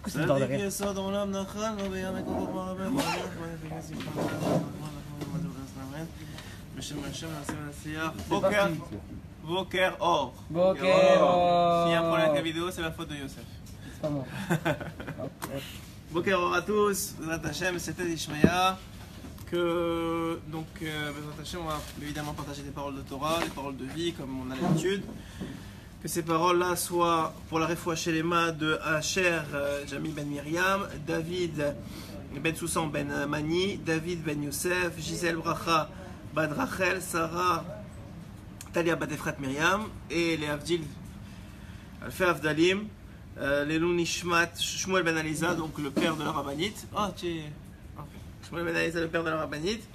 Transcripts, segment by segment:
c'est le temps de rire. Boker Or. Boker Or. S'il y a un problème avec la vidéo, c'est la faute de Youssef. C'est pas moi. Boker Or à tous, Bezrat Hashem, c'était Ishmaïa. Donc, Bezrat Hashem, on va évidemment partager des paroles de Torah, des paroles de vie, comme on a l'habitude. Que ces paroles-là soient pour la refoua chez les mains de Asher Jamil ben Myriam, David ben Soussan ben Mani, David ben Youssef, Gisèle Bracha bad Rachel, Sarah Talia bad Efrat Myriam, et les Avdil Alfé Avdalim, Lelou Nishmat Shmuel ben Aliza, donc le père de la rabbinite. Shmuel ben Aliza, le père de la rabbinite,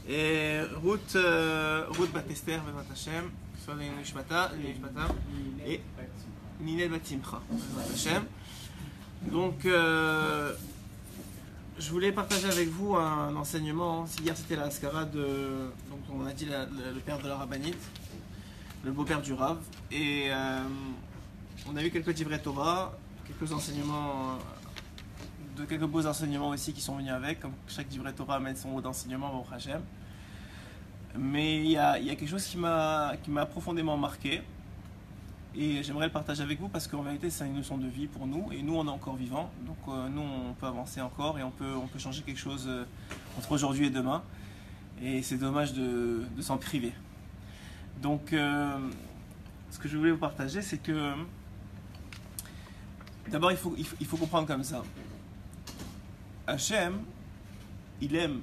et Ruth bat Esther ben Hashem, soit les Nishmata, et Ninel Batimcha. Donc, je voulais partager avec vous un enseignement. Hier, c'était la Haskara de. Donc, on a dit le père de la rabbinite, le beau-père du Rav. Et on a eu quelques divrei Torah, quelques enseignements, quelques beaux enseignements aussi qui sont venus avec. Comme chaque divrei Torah amène son mot d'enseignement au Hashem. Mais il y a quelque chose qui m'a profondément marqué et j'aimerais le partager avec vous parce qu'en vérité c'est une leçon de vie pour nous et nous on est encore vivants, donc nous on peut avancer encore et on peut changer quelque chose entre aujourd'hui et demain, et c'est dommage de s'en priver. Donc ce que je voulais vous partager, c'est que d'abord il faut comprendre comme ça. Hachem, il aime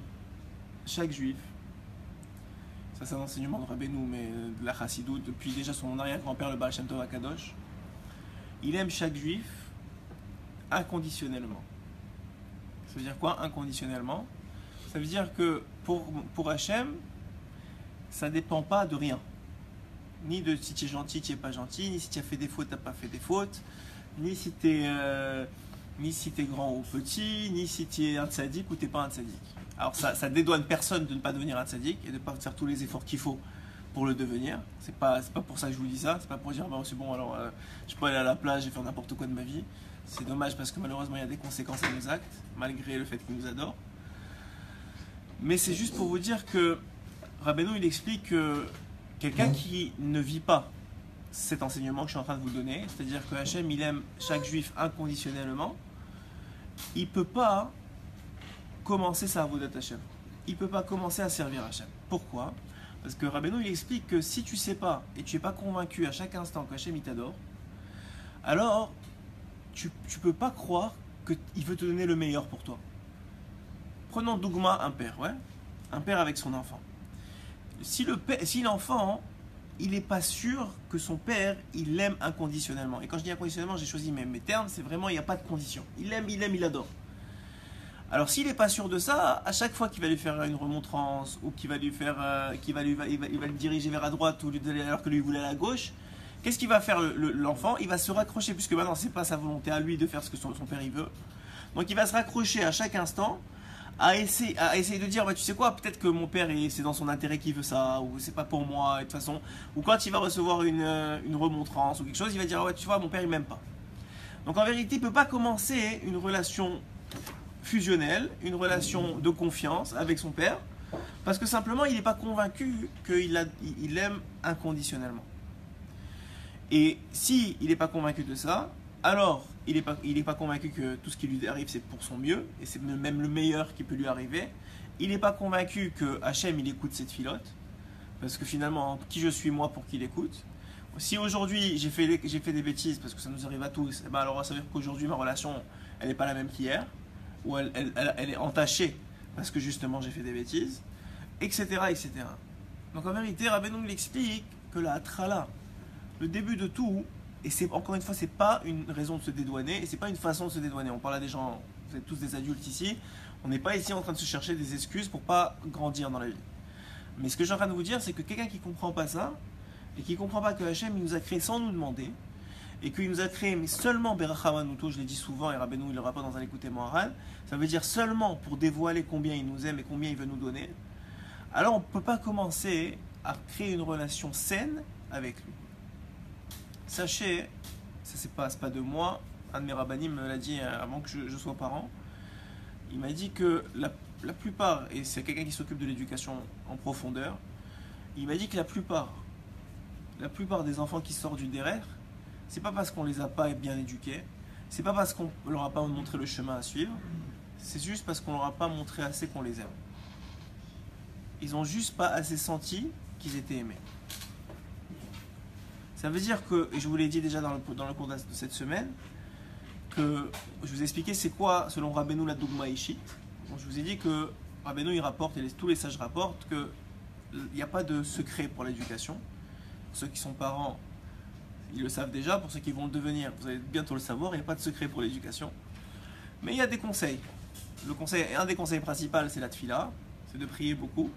chaque juif. Ça, c'est un enseignement de Rabbeinu, mais de la Chassidut, depuis déjà son arrière-grand-père, le Baal Shem Tov HaKadosh. Il aime chaque juif inconditionnellement. Ça veut dire quoi, inconditionnellement? Ça veut dire que pour Hachem, ça ne dépend pas de rien. Ni de si tu es gentil, tu n'es pas gentil, ni si tu as fait des fautes, tu n'as pas fait des fautes, ni si tu es grand ou petit, ni si tu es un tzaddik ou tu n'es pas un tzaddik. Alors ça dédouane personne de ne pas devenir un tzaddik et de ne pas faire tous les efforts qu'il faut pour le devenir. C'est pas pour ça que je vous dis ça, c'est pas pour dire c'est bon alors je peux aller à la plage et faire n'importe quoi de ma vie. C'est dommage parce que malheureusement il y a des conséquences à nos actes, malgré le fait qu'il nous adore. Mais c'est juste pour vous dire que Rabbeinu il explique que quelqu'un qui ne vit pas cet enseignement que je suis en train de vous donner, c'est-à-dire que Hachem il aime chaque juif inconditionnellement, il peut pas commencer sa avodat Hashem. Il ne peut pas commencer à servir Hashem. Pourquoi? Parce que Rabbeinu il explique que si tu ne sais pas et tu n'es pas convaincu à chaque instant qu'Hachem il t'adore, alors tu ne peux pas croire qu'il veut te donner le meilleur pour toi. Prenons Dougma, un père, ouais, un père avec son enfant. Si l'enfant il n'est pas sûr que son père il l'aime inconditionnellement, et quand je dis inconditionnellement j'ai choisi mes termes, c'est vraiment il n'y a pas de condition. Il aime, il adore. Alors s'il n'est pas sûr de ça, à chaque fois qu'il va lui faire une remontrance ou qu'il va lui faire, il va le diriger vers la droite alors que lui voulait à la gauche, qu'est-ce qu'il va faire l'enfant? Il va se raccrocher puisque maintenant c'est pas sa volonté à lui de faire ce que son père il veut. Donc il va se raccrocher à chaque instant à essayer de dire tu sais quoi, peut-être que mon père c'est dans son intérêt qu'il veut ça, ou c'est pas pour moi, et de toute façon, ou quand il va recevoir une remontrance ou quelque chose, il va dire tu vois mon père il m'aime pas. Donc en vérité il peut pas commencer une relation fusionnelle, une relation de confiance avec son père, parce que simplement il n'est pas convaincu qu'il aime inconditionnellement. Et si il n'est pas convaincu de ça, alors il n'est pas convaincu que tout ce qui lui arrive c'est pour son mieux, et c'est même le meilleur qui peut lui arriver. Il n'est pas convaincu que Hachem il écoute cette filote, parce que finalement qui je suis moi pour qu'il écoute. Si aujourd'hui j'ai fait des bêtises, parce que ça nous arrive à tous, et ben alors ça veut dire qu'aujourd'hui ma relation elle n'est pas la même qu'hier, ou elle est entachée parce que justement j'ai fait des bêtises, etc. etc. Donc en vérité, Rabbeinu il explique que la trala, le début de tout, et c'est encore une fois, c'est pas une raison de se dédouaner, et c'est pas une façon de se dédouaner. On parle à des gens, vous êtes tous des adultes ici, on n'est pas ici en train de se chercher des excuses pour pas grandir dans la vie. Mais ce que je suis en train de vous dire, c'est que quelqu'un qui comprend pas ça, et qui comprend pas que Hachem il nous a créé sans nous demander, et qu'il nous a créé mais seulement Berachamanuto, je l'ai dit souvent, et Rabbeinu il le rapporte dans un écouté moral, ça veut dire seulement pour dévoiler combien il nous aime et combien il veut nous donner. Alors on ne peut pas commencer à créer une relation saine avec lui. Sachez, ça c'est pas de moi, un de mes rabbinim me l'a dit avant que je sois parent. Il m'a dit que la plupart, et c'est quelqu'un qui s'occupe de l'éducation en profondeur, il m'a dit que la plupart des enfants qui sortent du DERER, c'est pas parce qu'on les a pas bien éduqués, c'est pas parce qu'on leur a pas montré le chemin à suivre, c'est juste parce qu'on leur a pas montré assez qu'on les aime. Ils ont juste pas assez senti qu'ils étaient aimés. Ça veut dire que, et je vous l'ai dit déjà dans le cours de cette semaine, que je vous ai expliqué c'est quoi selon Rabbeinu la Dougma Ishit. Donc, je vous ai dit que Rabbeinu il rapporte, et tous les sages rapportent qu'il n'y a pas de secret pour l'éducation. Pour ceux qui sont parents, ils le savent déjà. Pour ceux qui vont le devenir, vous allez bientôt le savoir, il n'y a pas de secret pour l'éducation. Mais il y a des conseils. Un des conseils principaux, c'est la tfila, c'est de prier beaucoup,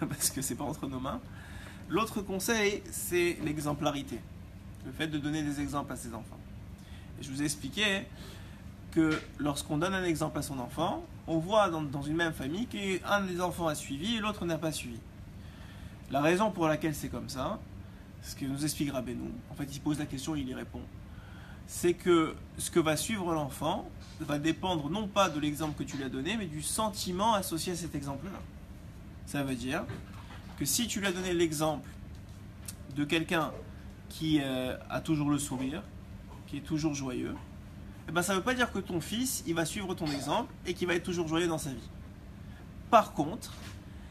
parce que c'est pas entre nos mains. L'autre conseil, c'est l'exemplarité, le fait de donner des exemples à ses enfants. Et je vous ai expliqué que lorsqu'on donne un exemple à son enfant, on voit dans une même famille qu'un des enfants a suivi et l'autre n'a pas suivi. La raison pour laquelle c'est comme ça, ce que nous explique Rabbeinu, en fait il pose la question et il y répond, c'est que ce que va suivre l'enfant va dépendre non pas de l'exemple que tu lui as donné, mais du sentiment associé à cet exemple-là. Ça veut dire que si tu lui as donné l'exemple de quelqu'un qui a toujours le sourire, qui est toujours joyeux, eh ben ça ne veut pas dire que ton fils il va suivre ton exemple et qu'il va être toujours joyeux dans sa vie. Par contre,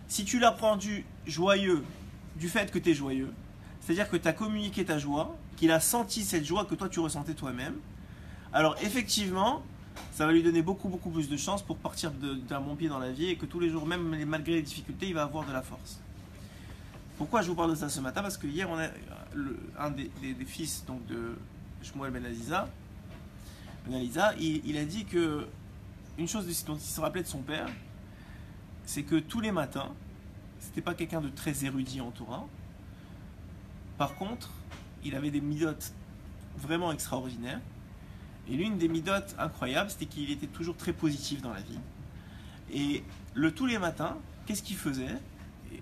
si tu l'as rendu joyeux du fait que tu es joyeux, c'est-à-dire que tu as communiqué ta joie, qu'il a senti cette joie que toi tu ressentais toi-même, alors effectivement, ça va lui donner beaucoup plus de chances pour partir d'un bon pied dans la vie et que tous les jours, même malgré les difficultés, il va avoir de la force. Pourquoi je vous parle de ça ce matin? Parce que hier, on a un des fils donc, de Shmuel Ben Aliza, il a dit que une chose dont il se rappelait de son père, c'est que tous les matins, c'était pas quelqu'un de très érudit en Torah. Par contre, il avait des midotes vraiment extraordinaires. Et l'une des midotes incroyables, c'était qu'il était toujours très positif dans la vie. Et tous les matins, qu'est-ce qu'il faisait?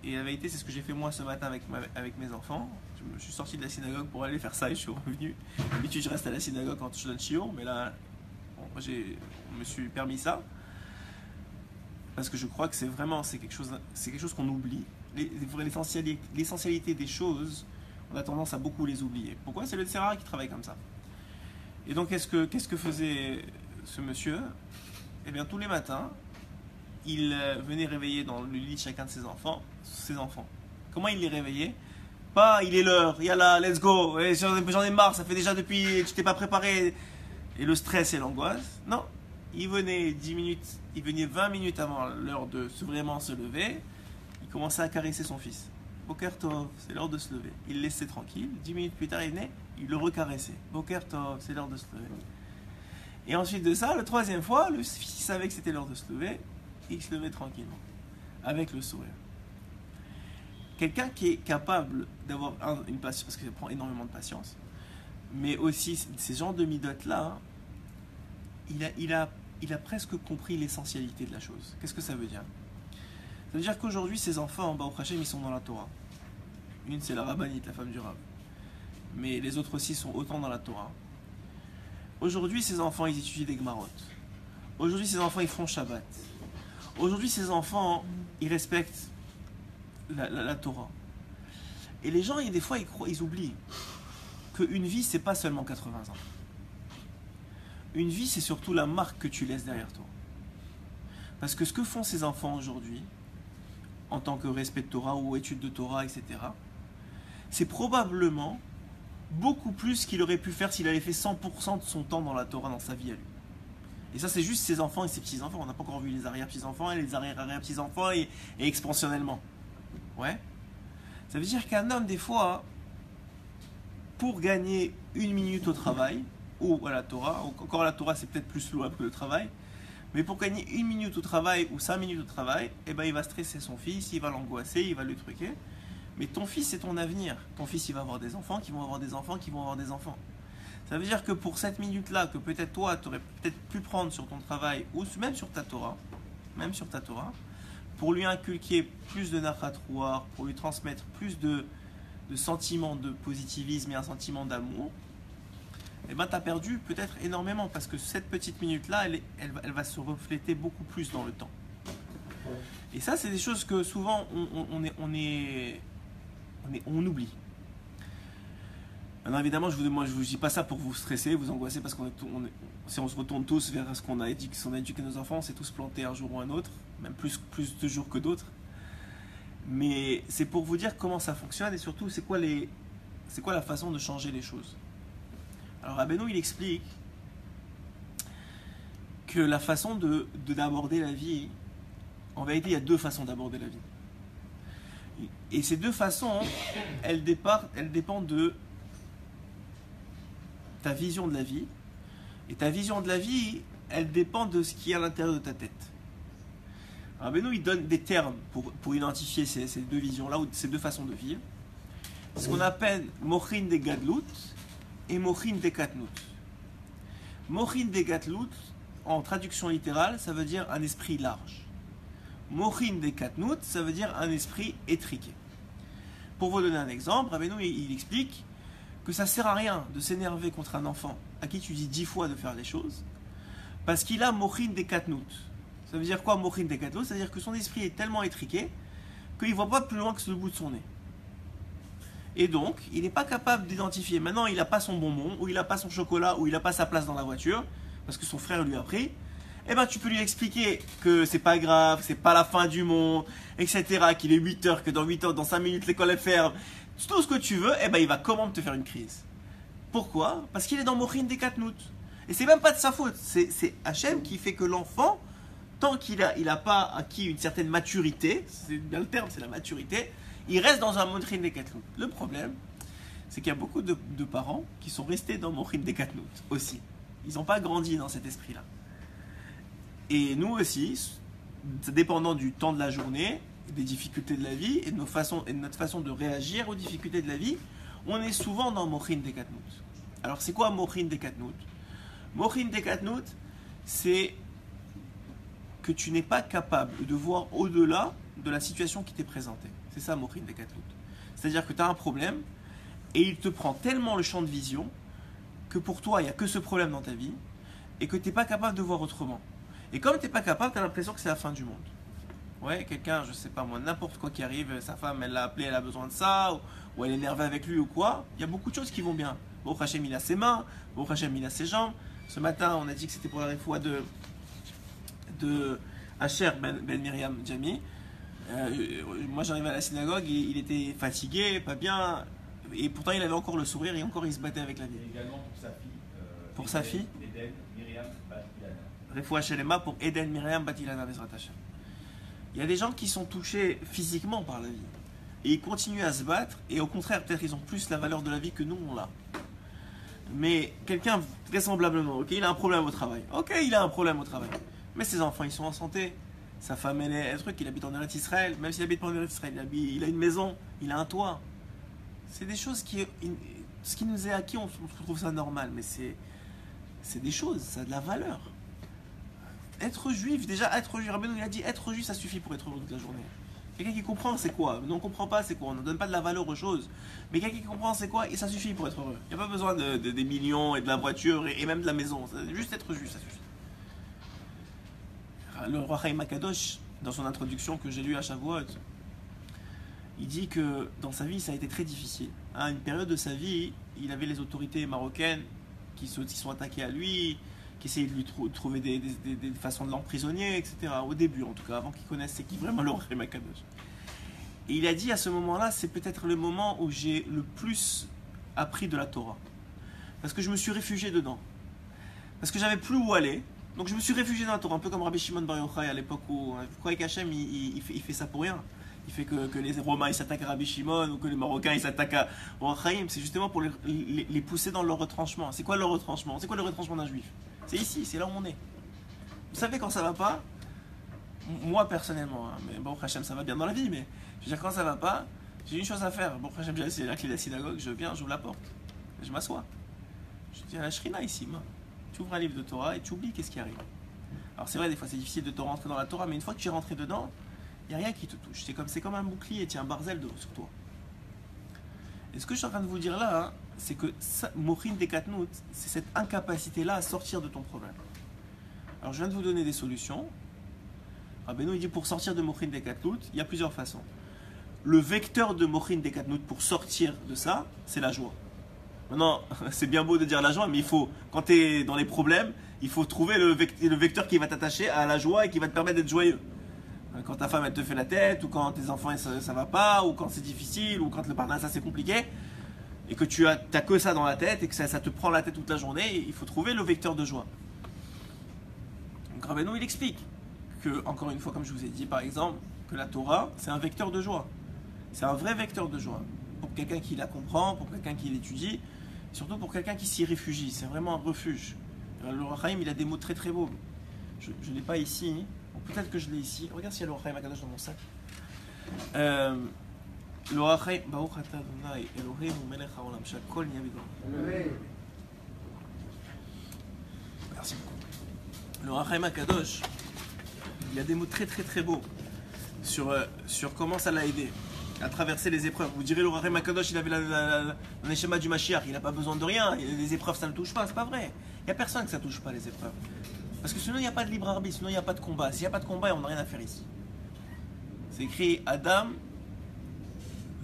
Et la vérité, c'est ce que j'ai fait moi ce matin avec mes enfants. Je suis sorti de la synagogue pour aller faire ça et je suis revenu. D'habitude, je reste à la synagogue quand je donne shiur, mais là, je me suis permis ça. Parce que je crois que c'est quelque chose qu'on oublie. L'essentialité des choses, on a tendance à beaucoup les oublier. Pourquoi? C'est le Tzera qui travaille comme ça. Et donc, qu'est-ce que faisait ce monsieur? Eh bien, tous les matins, il venait réveiller dans le lit de chacun de ses enfants. Comment il les réveillait? Pas, il est l'heure, yalla, let's go, j'en ai marre, ça fait déjà depuis, tu t'es pas préparé, et le stress et l'angoisse. Non, il venait 20 minutes avant l'heure de vraiment se lever, il commençait à caresser son fils. Boker Tov, c'est l'heure de se lever. Il le laissait tranquille, 10 minutes plus tard, il venait, il le recaressait. Boker Tov, c'est l'heure de se lever. Et ensuite de ça, la troisième fois, le fils savait que c'était l'heure de se lever, et il se levait tranquillement, avec le sourire. Quelqu'un qui est capable d'avoir une patience, parce que ça prend énormément de patience, mais aussi ces genres de midotes-là, il a presque compris l'essentialité de la chose. Qu'est-ce que ça veut dire? Ça veut dire qu'aujourd'hui, ces enfants, au Hachem, ils sont dans la Torah. Une, c'est la rabbinite, la femme du Rav. Mais les autres aussi sont autant dans la Torah. Aujourd'hui, ces enfants, ils étudient des Gemarot. Aujourd'hui, ces enfants, ils font Shabbat. Aujourd'hui, ces enfants, ils respectent la Torah. Et les gens, des fois, ils oublient qu'une vie, c'est pas seulement 80 ans. Une vie, c'est surtout la marque que tu laisses derrière toi. Parce que ce que font ces enfants aujourd'hui, en tant que respect de Torah ou étude de Torah, etc., c'est probablement beaucoup plus qu'il aurait pu faire s'il avait fait 100% de son temps dans la Torah dans sa vie à lui. Et ça, c'est juste ses enfants et ses petits-enfants. On n'a pas encore vu les arrière-petits-enfants et les arrière-arrière-petits-enfants et expansionnellement. Ouais. Ça veut dire qu'un homme, des fois, pour gagner 1 minute au travail, ou à la Torah, encore à la Torah, c'est peut-être plus louable que le travail, mais pour gagner 1 minute au travail ou 5 minutes au travail, eh ben, il va stresser son fils, il va l'angoisser, il va le truquer. Mais ton fils, c'est ton avenir. Ton fils, il va avoir des enfants, qui vont avoir des enfants, qui vont avoir des enfants. Ça veut dire que pour cette minute-là, que peut-être toi, tu aurais peut-être pu prendre sur ton travail, ou même sur ta Torah, pour lui inculquer plus de nachat ruach, pour lui transmettre plus de sentiments de positivisme et un sentiment d'amour, eh ben, tu as perdu peut-être énormément parce que cette petite minute-là, elle va se refléter beaucoup plus dans le temps. Et ça, c'est des choses que souvent on oublie. Maintenant, évidemment, je vous dis pas ça pour vous stresser, vous angoisser, parce si on se retourne tous vers ce qu'on a éduqué nos enfants, on s'est tous plantés un jour ou un autre, même plus de jours que d'autres. Mais c'est pour vous dire comment ça fonctionne et surtout c'est quoi la façon de changer les choses. Alors Rabbeinu, il explique que la façon d'aborder la vie, en vérité, il y a deux façons d'aborder la vie. Et ces deux façons, elles dépendent de ta vision de la vie. Et ta vision de la vie, elle dépend de ce qui est à l'intérieur de ta tête. Rabbeinu, il donne des termes pour identifier ces deux visions-là, ou ces deux façons de vivre. Ce qu'on appelle Mochin de Gadlut et Mochin de Katnut. Mochin de Gadlut, en traduction littérale, ça veut dire un esprit large. Mochin de Katnut, ça veut dire un esprit étriqué. Pour vous donner un exemple, Rabbeinu, il explique que ça ne sert à rien de s'énerver contre un enfant à qui tu dis 10 fois de faire les choses, parce qu'il a Mochin de Katnut. Ça veut dire quoi, Mochin de Katnut? Ça veut dire que son esprit est tellement étriqué qu'il ne voit pas plus loin que le bout de son nez. Et donc, il n'est pas capable d'identifier. Maintenant, il n'a pas son bonbon, ou il n'a pas son chocolat, ou il n'a pas sa place dans la voiture, parce que son frère lui a pris. Eh ben, tu peux lui expliquer que c'est pas grave, c'est pas la fin du monde, etc., qu'il est 8 heures, que dans 8 heures, dans 5 minutes, l'école est ferme. Tout ce que tu veux, eh ben, il va comment te faire une crise. Pourquoi? Parce qu'il est dans Mochin de Katnut. Et c'est même pas de sa faute. C'est Hachem qui fait que l'enfant, tant qu'il a pas acquis une certaine maturité, c'est bien le terme, c'est la maturité, il reste dans un Mochin de Katnut. Le problème, c'est qu'il y a beaucoup de parents qui sont restés dans Mochin de Katnut aussi. Ils n'ont pas grandi dans cet esprit-là. Et nous aussi, dépendant du temps de la journée, des difficultés de la vie et de notre façon de réagir aux difficultés de la vie, on est souvent dans Mochin de Katnut. Alors c'est quoi Mochin de Katnut? Mochin de Katnut, c'est que tu n'es pas capable de voir au-delà de la situation qui t'est présentée. C'est ça Mochin de Katnut. C'est-à-dire que tu as un problème et il te prend tellement le champ de vision que pour toi, il n'y a que ce problème dans ta vie et que tu n'es pas capable de voir autrement. Et comme tu n'es pas capable, tu as l'impression que c'est la fin du monde. Ouais, quelqu'un, je sais pas moi, n'importe quoi qui arrive, sa femme, elle l'a appelé, elle a besoin de ça, ou elle est énervée avec lui ou quoi, il y a beaucoup de choses qui vont bien. Bon, Hachem, il a ses mains, bon, Hachem, il a ses jambes. Ce matin, on a dit que c'était pour la réfoua de Asher Ben Miriam Jami. Moi, j'arrivais à la synagogue, il était fatigué, pas bien, et pourtant, il avait encore le sourire et encore, il se battait avec la vie. Et également pour sa fille. Pour sa fille Eden Miriam Batilana. Refoua Shelema pour Eden Miriam Batilana Bezrat Hashem. Il y a des gens qui sont touchés physiquement par la vie. Et ils continuent à se battre. Et au contraire, peut-être ils ont plus la valeur de la vie que nous, on l'a. Mais quelqu'un, vraisemblablement, ok, il a un problème au travail. Ok, il a un problème au travail. Mais ses enfants, ils sont en santé. Sa femme, elle est un truc, il habite en Eretz Israël. Même s'il habite pas en Eretz Israël, il a une maison, il a un toit. C'est des choses ce qui nous est acquis, on trouve ça normal. Mais c'est des choses, ça a de la valeur. Être juif, déjà être juif, Rabbeinu il a dit être juif ça suffit pour être heureux toute la journée. Quelqu'un qui comprend c'est quoi, mais on ne comprend pas c'est quoi, on ne donne pas de la valeur aux choses. Mais quelqu'un qui comprend c'est quoi et ça suffit pour être heureux. Il n'y a pas besoin des millions et de la voiture et même de la maison, juste être juif ça suffit. Le roi Chaim Akadosh, dans son introduction que j'ai lue à Shavuot, il dit que dans sa vie ça a été très difficile. À une période de sa vie, il avait les autorités marocaines qui sont attaquées à lui, qui essayaient de lui trouver des façons de l'emprisonner, etc. Au début, en tout cas, avant qu'il connaisse c'est qui vraiment le roi Makadosh. Et il a dit à ce moment-là, c'est peut-être le moment où j'ai le plus appris de la Torah. Parce que je me suis réfugié dedans. Parce que j'avais plus où aller. Donc je me suis réfugié dans la Torah, un peu comme Rabbi Shimon Bar Yochai à l'époque où vous croyez qu'Hachem il fait ça pour rien. Il fait que les Romains ils s'attaquent à Rabbi Shimon ou que les Marocains ils s'attaquent à Chaim. C'est justement pour les pousser dans leur retranchement. C'est quoi leur retranchement? C'est quoi le retranchement d'un juif? C'est ici, c'est là où on est. Vous savez quand ça va pas, moi personnellement, hein, mais bon, Hachem ça va bien dans la vie, mais je veux dire quand ça va pas, j'ai une chose à faire. Bon, Hachem j'ai laissé la clé de la synagogue, je viens, j'ouvre la porte, je m'assois. Je dis à la Shrina ici, moi, tu ouvres un livre de Torah et tu oublies qu'est-ce qui arrive. Alors c'est vrai, des fois c'est difficile de te rentrer dans la Torah, mais une fois que tu es rentré dedans, il n'y a rien qui te touche. C'est comme un bouclier, tu as un barzel sur toi. Et ce que je suis en train de vous dire là, hein, c'est que Mochin de Katnout, c'est cette incapacité-là à sortir de ton problème. Alors je viens de vous donner des solutions. Rabbeinu il dit pour sortir de Mochin de Katnout, il y a plusieurs façons. Le vecteur de Mochin de Katnout pour sortir de ça, c'est la joie. Maintenant, c'est bien beau de dire la joie, mais il faut, quand tu es dans les problèmes, il faut trouver le vecteur qui va t'attacher à la joie et qui va te permettre d'être joyeux. Quand ta femme elle te fait la tête, ou quand tes enfants ça va pas, ou quand c'est difficile, ou quand le partenariat c'est compliqué, et que tu as que ça dans la tête et que ça te prend la tête toute la journée, il faut trouver le vecteur de joie. Donc Rabbeinu il explique que, encore une fois, comme je vous ai dit par exemple, que la Torah c'est un vecteur de joie. C'est un vrai vecteur de joie. Pour quelqu'un qui la comprend, pour quelqu'un qui l'étudie, surtout pour quelqu'un qui s'y réfugie. C'est vraiment un refuge. Le Ohr HaChaim, il a des mots très très beaux. Je ne l'ai pas ici. Bon, peut-être que je l'ai ici. Regarde s'il y a le Ohr HaChaim Akadosh dans mon sac. Le Ohr HaChaim, Baruch Ata Adonai Eloheinu Melech HaOlam Shakol Nהיה B'Doro. Merci beaucoup. Le Ohr HaChaim Akadosh, il y a des mots très très très beaux sur comment ça l'a aidé à traverser les épreuves. Vous direz, le Ohr HaChaim Akadosh, il avait la Neshama du Mashiach, il n'a pas besoin de rien, les épreuves ça ne le touche pas, c'est pas vrai. Il n'y a personne que ça ne touche pas les épreuves. Parce que sinon il n'y a pas de libre arbitre, sinon il n'y a pas de combat. S'il n'y a pas de combat, on n'a rien à faire ici. C'est écrit Adam,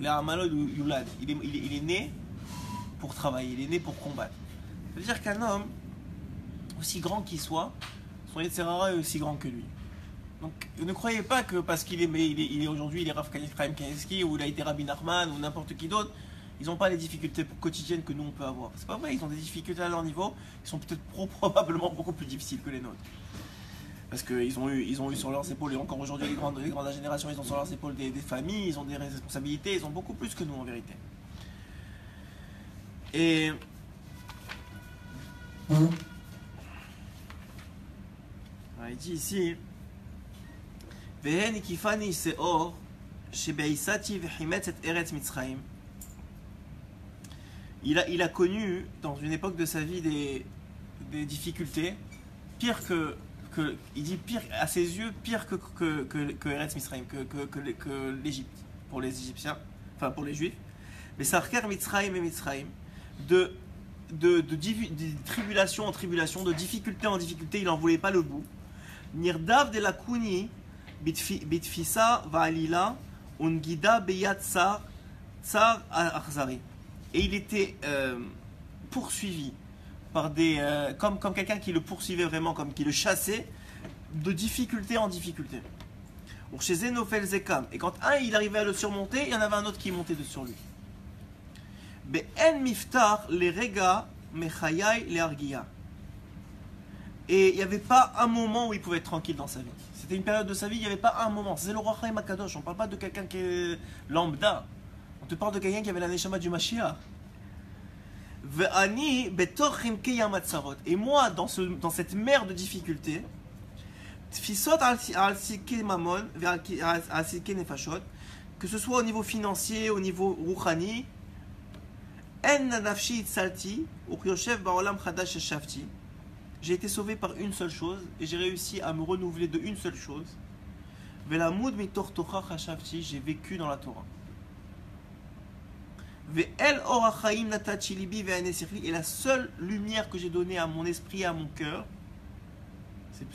l'Amalod Yulad, il est né pour travailler, il est né pour combattre. Ça veut dire qu'un homme, aussi grand qu'il soit, son Yetzirara est aussi grand que lui. Donc ne croyez pas que parce qu'il est aujourd'hui, il est Rav Chaim Kanievski ou il a été Rabbi Nachman ou n'importe qui d'autre, ils n'ont pas les difficultés quotidiennes que nous on peut avoir. C'est pas vrai, ils ont des difficultés à leur niveau, qui sont peut-être probablement beaucoup plus difficiles que les nôtres. Parce qu'ils ont eu sur leurs épaules, et encore aujourd'hui les grandes générations, ils ont sur leurs épaules des familles, ils ont des responsabilités, ils ont beaucoup plus que nous en vérité. Et il dit ici il a connu dans une époque de sa vie des difficultés pire il dit pire à ses yeux, pire que Eretz Mitzrayim, que l'Égypte pour les Égyptiens, enfin pour les Juifs. Mais Sarker Mitzrayim et Mitzrayim, de tribulation en tribulation, de difficulté en difficulté, il n'en voulait pas le bout. Nirdav de la Kuni bitfisa va'alila ungida beyat tsar arzari. Et il était poursuivi par comme quelqu'un qui le poursuivait vraiment, comme qui le chassait de difficulté en difficulté. Chez Zenofel Zekam. Et quand il arrivait à le surmonter, il y en avait un autre qui montait sur lui. Be'en miftar les rega mechayai les argia. Et il n'y avait pas un moment où il pouvait être tranquille dans sa vie. C'était une période de sa vie, il n'y avait pas un moment. C'est le Ohr HaChaim Akadosh. On ne parle pas de quelqu'un qui est lambda. On te parle de quelqu'un qui avait la Neshama du Mashiach. Et moi, dans cette mer de difficultés, que ce soit au niveau financier, au niveau rouchani, j'ai été sauvé par une seule chose et j'ai réussi à me renouveler de une seule chose. J'ai vécu dans la Torah. Et la seule lumière que j'ai donnée à mon esprit et à mon cœur, c'est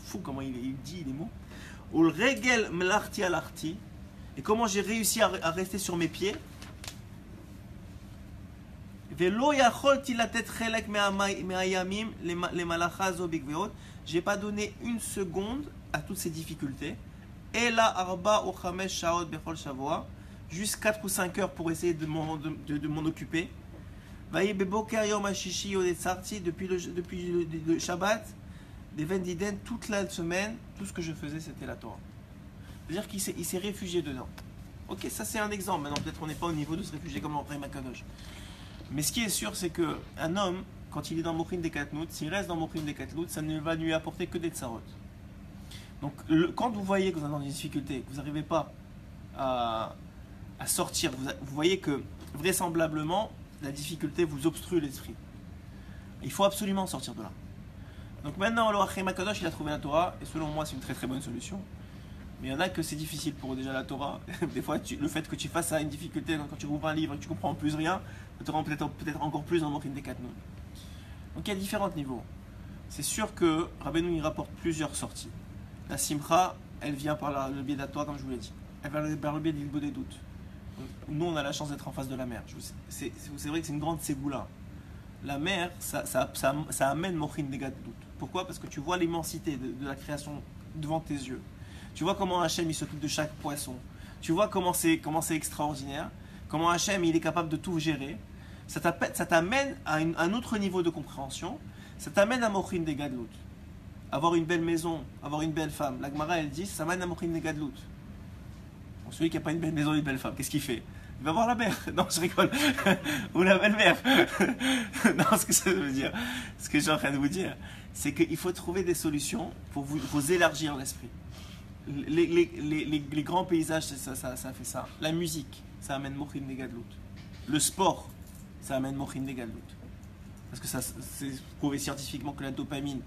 fou comment il dit les mots. Et comment j'ai réussi à rester sur mes pieds. J'ai pas donné une seconde à toutes ces difficultés. Et là, arba ou chamesh shaot bechol shavua, juste 4 ou 5 heures pour essayer de m'en occuper. Depuis le Shabbat, des Vendiden, toute la semaine, tout ce que je faisais c'était la Torah. C'est-à-dire qu'il s'est réfugié dedans. Ok, ça c'est un exemple. Maintenant peut-être on n'est pas au niveau de se réfugier comme l'Ohr HaChaim Akadosh. Mais ce qui est sûr, c'est qu'un homme, quand il est dans Mochin de Katnout, s'il reste dans Mochin de Katnout, ça ne va lui apporter que des tsarot. Donc quand vous voyez que vous êtes dans des difficultés, que vous n'arrivez pas à sortir, vous voyez que vraisemblablement la difficulté vous obstrue l'esprit. Il faut absolument sortir de là. Donc maintenant le Ohr HaChaim Akadosh il a trouvé la Torah et selon moi c'est une très très bonne solution. Mais il y en a que c'est difficile pour eux déjà la Torah. Des fois, le fait que tu fasses ça une difficulté quand tu ouvres un livre et que tu comprends en plus rien, ça te rend peut-être encore plus dans Morin des Katnoun. Donc il y a différents niveaux. C'est sûr que Rabbeinu il rapporte plusieurs sorties. La Simcha, elle vient par le biais de la Torah, comme je vous l'ai dit. Elle vient par le biais du Libo des doutes. Nous, on a la chance d'être en face de la mer. C'est vrai que c'est une grande ségoula. La mer, ça amène Morin des doutes. Pourquoi? Parce que tu vois l'immensité de la création devant tes yeux. Tu vois comment Hachem il s'occupe de chaque poisson. Tu vois comment c'est extraordinaire. Comment Hachem il est capable de tout gérer. Ça t'amène à un autre niveau de compréhension. Ça t'amène à Morin des Gadlut. Avoir une belle maison, avoir une belle femme. La Gemara elle dit ça amène à Morin des Gadlut. Bon, celui qui n'a pas une belle maison et une belle femme, qu'est-ce qu'il fait? Il va voir la mère. Non, je rigole. Ou la belle-mère. Non, ce que ça veut dire, ce que je suis en train de vous dire, c'est qu'il faut trouver des solutions pour vous élargir l'esprit. Les grands paysages, ça fait ça. La musique, ça amène Morin des Gadlut. Le sport, ça amène Morin des Gadlut. Parce que c'est prouvé scientifiquement que la dopamine,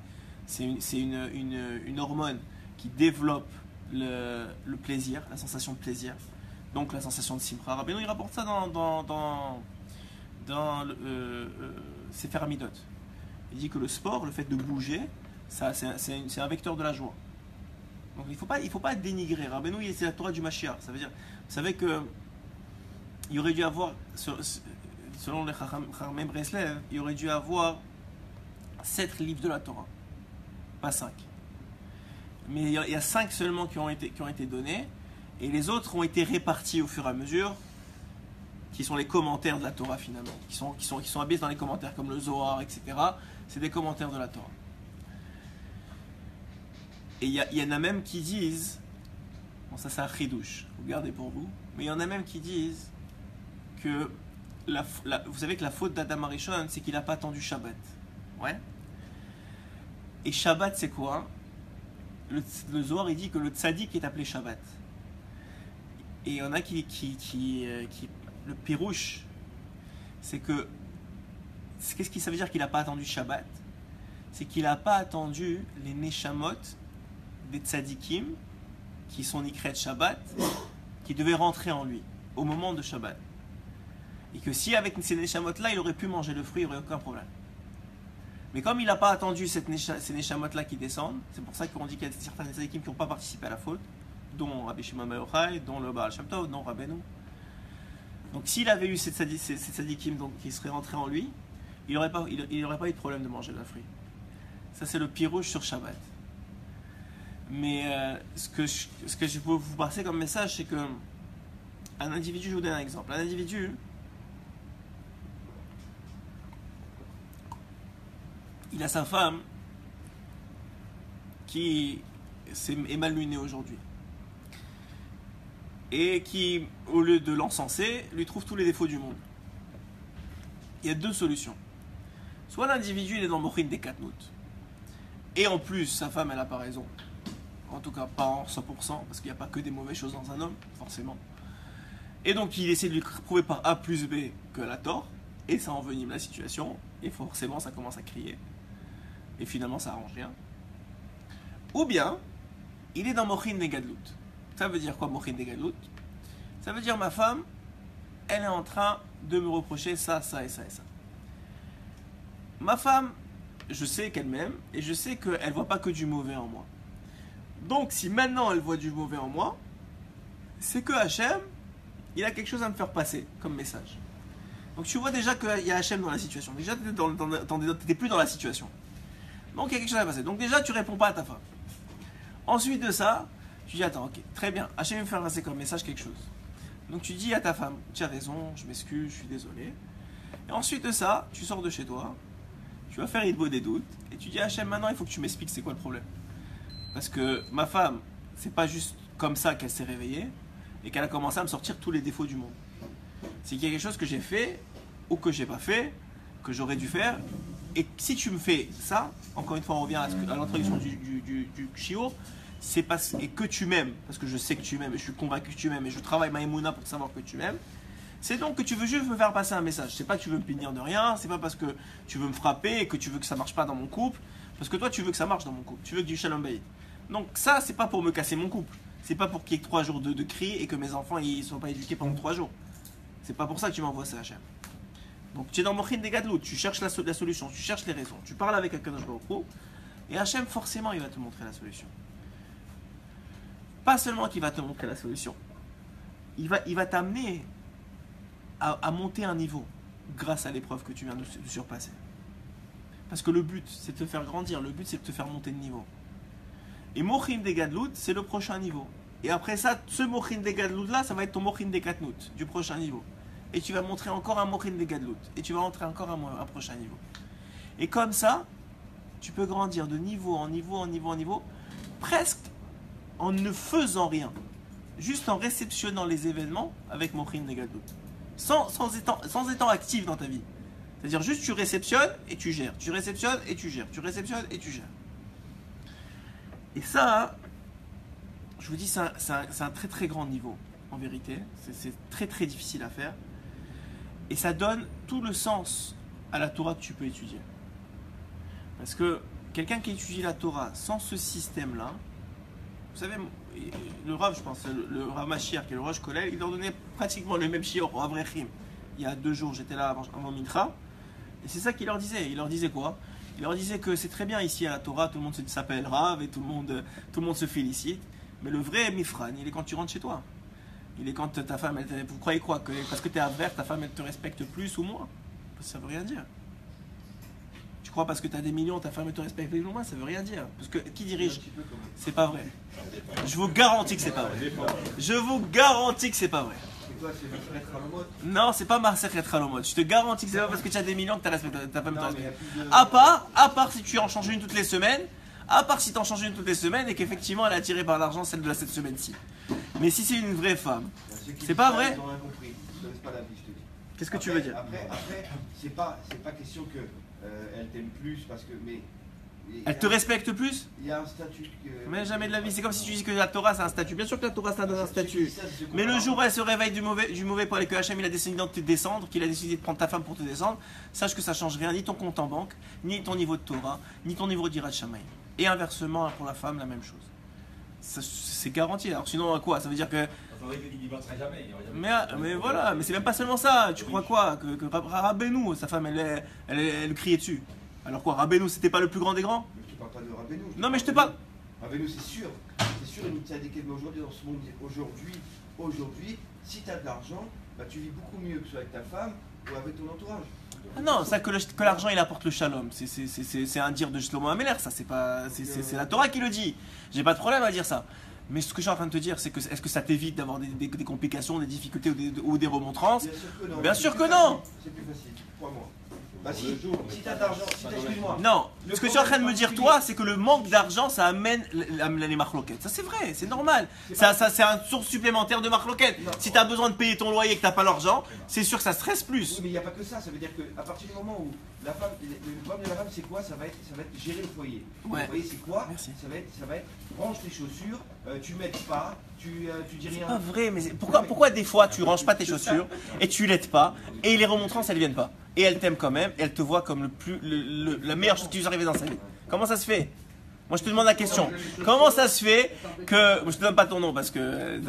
c'est une hormone qui développe le plaisir, la sensation de plaisir. Donc la sensation de Simcha. Rabbeinu il rapporte ça dans Sefer Hamidot. Il dit que le sport, le fait de bouger, c'est un vecteur de la joie. Donc il faut pas dénigrer. Rabbeinu c'est la Torah du Mashiach. Ça veut dire, vous savez que il aurait dû avoir, selon les Chachamim Breslev, il aurait dû avoir 7 livres de la Torah, pas 5. Mais il y a 5 seulement qui ont été donnés. Et les autres ont été répartis au fur et à mesure, qui sont les commentaires de la Torah finalement, qui sont habillés dans les commentaires comme le Zohar, etc. C'est des commentaires de la Torah. Et il y en a même qui disent, bon ça c'est un chidouche, vous gardez pour vous, mais il y en a même qui disent que, vous savez que la faute d'Adam Arishon, c'est qu'il n'a pas attendu Shabbat. Ouais. Et Shabbat c'est quoi? Le Zohar il dit que le tzaddik est appelé Shabbat. Et il y en a qui le pirouche, c'est que, qu'est-ce que ça veut dire qu'il n'a pas attendu Shabbat? C'est qu'il n'a pas attendu les neshamot des tzadikim, qui sont nikret Shabbat, qui devaient rentrer en lui, au moment de Shabbat. Et que si avec ces neshamot-là, il aurait pu manger le fruit, il n'y aurait aucun problème. Mais comme il n'a pas attendu ces neshamot-là qui descendent, c'est pour ça qu'on dit qu'il y a certains tzadikim qui n'ont pas participé à la faute, dont Rabbi Shimon Bar Yochai, dont le Baal Shem Tov, dont Rabbeinu. Donc s'il avait eu ces tzadikim qui seraient rentrés en lui, il n'aurait pas eu de problème de manger le fruit. Ça c'est le pirouge sur Shabbat. Mais ce que je peux vous passer comme message, c'est que un individu, je vous donne un exemple, un individu, il a sa femme qui est mal lunée aujourd'hui. Et qui, au lieu de l'encenser, lui trouve tous les défauts du monde. Il y a 2 solutions. Soit l'individu il est dans Morin des Katnout, et en plus sa femme elle n'a pas raison, en tout cas pas en 100%, parce qu'il n'y a pas que des mauvaises choses dans un homme, forcément. Et donc il essaie de lui prouver par A plus B qu'elle a tort, et ça envenime la situation, et forcément ça commence à crier, et finalement ça arrange rien. Ou bien, il est dans Morin des Gadlut. Ça veut dire quoi, Morin des Gadlut? Ça veut dire ma femme, elle est en train de me reprocher ça, ça et ça et ça. Ma femme, je sais qu'elle m'aime et je sais qu'elle ne voit pas que du mauvais en moi. Donc si maintenant elle voit du mauvais en moi, c'est que Hachem, il a quelque chose à me faire passer comme message. Donc tu vois déjà qu'il y a Hachem dans la situation. Déjà tu n'étais plus dans la situation. Donc il y a quelque chose à passer. Donc déjà tu réponds pas à ta femme. Ensuite de ça, tu dis attends, ok, très bien, Hachem me faire passer comme message quelque chose. Donc tu dis à ta femme, tu as raison, je m'excuse, je suis désolé. Et ensuite de ça, tu sors de chez toi, tu vas faire Idbo des doutes, et tu dis à Hachem, maintenant il faut que tu m'expliques c'est quoi le problème. Parce que ma femme, c'est pas juste comme ça qu'elle s'est réveillée, et qu'elle a commencé à me sortir tous les défauts du monde. C'est qu'il y a quelque chose que j'ai fait, ou que j'ai pas fait, que j'aurais dû faire, et si tu me fais ça, encore une fois on revient à l'introduction du shiur, c'est parce que tu m'aimes, parce que je sais que tu m'aimes, et je suis convaincu que tu m'aimes, et je travaille ma émouna pour savoir que tu m'aimes, c'est donc que tu veux juste me faire passer un message. C'est pas que tu veux me punir de rien, c'est pas parce que tu veux me frapper et que tu veux que ça marche pas dans mon couple, parce que toi tu veux que ça marche dans mon couple, tu veux que du shalom bayit. Donc ça c'est pas pour me casser mon couple, C'est pas pour qu'il y ait 3 jours de cris et que mes enfants ils soient pas éduqués pendant 3 jours. C'est pas pour ça que tu m'envoies ça, Hachem. Donc tu es dans Mochin des Gadlout, tu cherches la solution, tu cherches les raisons, tu parles avec Akadosh Baruch Hu, et Hachem forcément il va te montrer la solution. Pas seulement qu'il va te montrer la solution, il va t'amener à monter un niveau grâce à l'épreuve que tu viens de surpasser. Parce que le but c'est de te faire grandir, le but c'est de te faire monter de niveau. Et Mochin des Gadlout, c'est le prochain niveau. Et après ça, ce Mochin des Gadlout là, ça va être ton Mochin des Katnout, du prochain niveau. Et tu vas montrer encore un Mochin des Gadlout. Et tu vas entrer encore un prochain niveau. Et comme ça, tu peux grandir de niveau en niveau, en niveau, en niveau, presque en ne faisant rien. Juste en réceptionnant les événements avec Mochin des Gadlout. Sans étant actif dans ta vie. C'est-à-dire juste tu réceptionnes et tu gères. Tu réceptionnes et tu gères. Tu réceptionnes et tu gères. Et ça, je vous dis, c'est un très très grand niveau, en vérité. C'est très très difficile à faire. Et ça donne tout le sens à la Torah que tu peux étudier. Parce que quelqu'un qui étudie la Torah sans ce système-là, vous savez, le Rav, je pense, le Rav Mashiach, qui est le Rosh Kollel, il leur donnait pratiquement le même shiur au Rav Rechim. Il y a 2 jours, j'étais là avant Mitra. Et c'est ça qu'il leur disait. Il leur disait quoi? Il leur disait que c'est très bien ici à la Torah, tout le monde s'appelle Rav et tout le monde se félicite. Mais le vrai Mifran, il est quand tu rentres chez toi. Il est quand ta femme, vous croyez quoi? Que parce que tu es avers, ta femme elle te respecte plus ou moins? Ça veut rien dire. Tu crois parce que tu as des millions, ta femme elle te respecte plus ou moins? Ça veut rien dire. Parce que qui dirige? C'est pas vrai. Je vous garantis que c'est pas vrai. Je vous garantis que c'est pas vrai. Non, c'est pas Masechet Halomot. Je te garantis que c'est pas parce que tu as des millions que ta femme te respecte. À part si tu en changes une toutes les semaines. À part si tu en changes une toutes les semaines et qu'effectivement elle est attirée par l'argent celle de cette semaine-ci. Mais si c'est une vraie femme, c'est pas vrai. Qu'est-ce que tu veux dire? Après, c'est pas question que elle t'aime plus parce que elle te respecte plus? Il y a un statut. Mais jamais de la vie. C'est comme si tu dis que la Torah c'est un statut. Bien sûr que la Torah ça donne un statut. Mais le jour où elle se réveille du mauvais pour aller que Hachem il a décidé de te descendre, qu'il a décidé de prendre ta femme pour te descendre, sache que ça change rien, ni ton compte en banque, ni ton niveau de Torah, ni ton niveau d'Irat Shamayim. Et inversement pour la femme la même chose. C'est garanti. Alors sinon quoi? Ça veut dire que. Mais voilà, mais c'est même pas seulement ça. Tu crois quoi? Que Rabbeinu, sa femme elle criait dessus. Alors quoi, Rabbeinu c'était pas le plus grand des grands? Mais tu parles pas de Rabbeinu. Non mais je te parle. Rabbeinu c'est sûr, une mitzadéket, mais aujourd'hui dans ce monde, aujourd'hui, si tu as de l'argent, bah, tu vis beaucoup mieux que ce soit avec ta femme ou avec ton entourage. Ah non, ça que l'argent il apporte le shalom, c'est un dire de Shlomo Ameler, ça c'est pas, c'est la Torah qui le dit. J'ai pas de problème à dire ça. Mais ce que je suis en train de te dire, c'est que est-ce que ça t'évite d'avoir des complications, des difficultés ou des remontrances? Bien sûr que non. C'est plus facile, crois-moi. Bah si t'as d'argent, excuse-moi. Non, ce que tu es en train de me dire toi, c'est que le manque d'argent, ça amène les marloquettes. Ça c'est vrai, c'est normal. Ça c'est une source supplémentaire de marloquettes. Si tu as besoin de payer ton loyer et que tu n'as pas l'argent, c'est sûr que ça stresse plus. Oui, mais il n'y a pas que ça. Ça veut dire qu'à partir du moment où la femme, le problème de la femme, c'est quoi? Ça va être gérer le foyer. Ouais. Le foyer, c'est quoi? Merci. Ça va être range tes chaussures, tu m'aides pas, tu dis rien. C'est pas vrai, mais pourquoi des fois tu ranges pas tes chaussures et tu l'aides pas et les remontrances elles viennent pas? Et elle t'aime quand même, et elle te voit comme la meilleure chose qui lui est arrivée dans sa vie. Comment ça se fait? Moi je te demande la question. Comment ça se fait que... Moi, je te donne pas ton nom parce que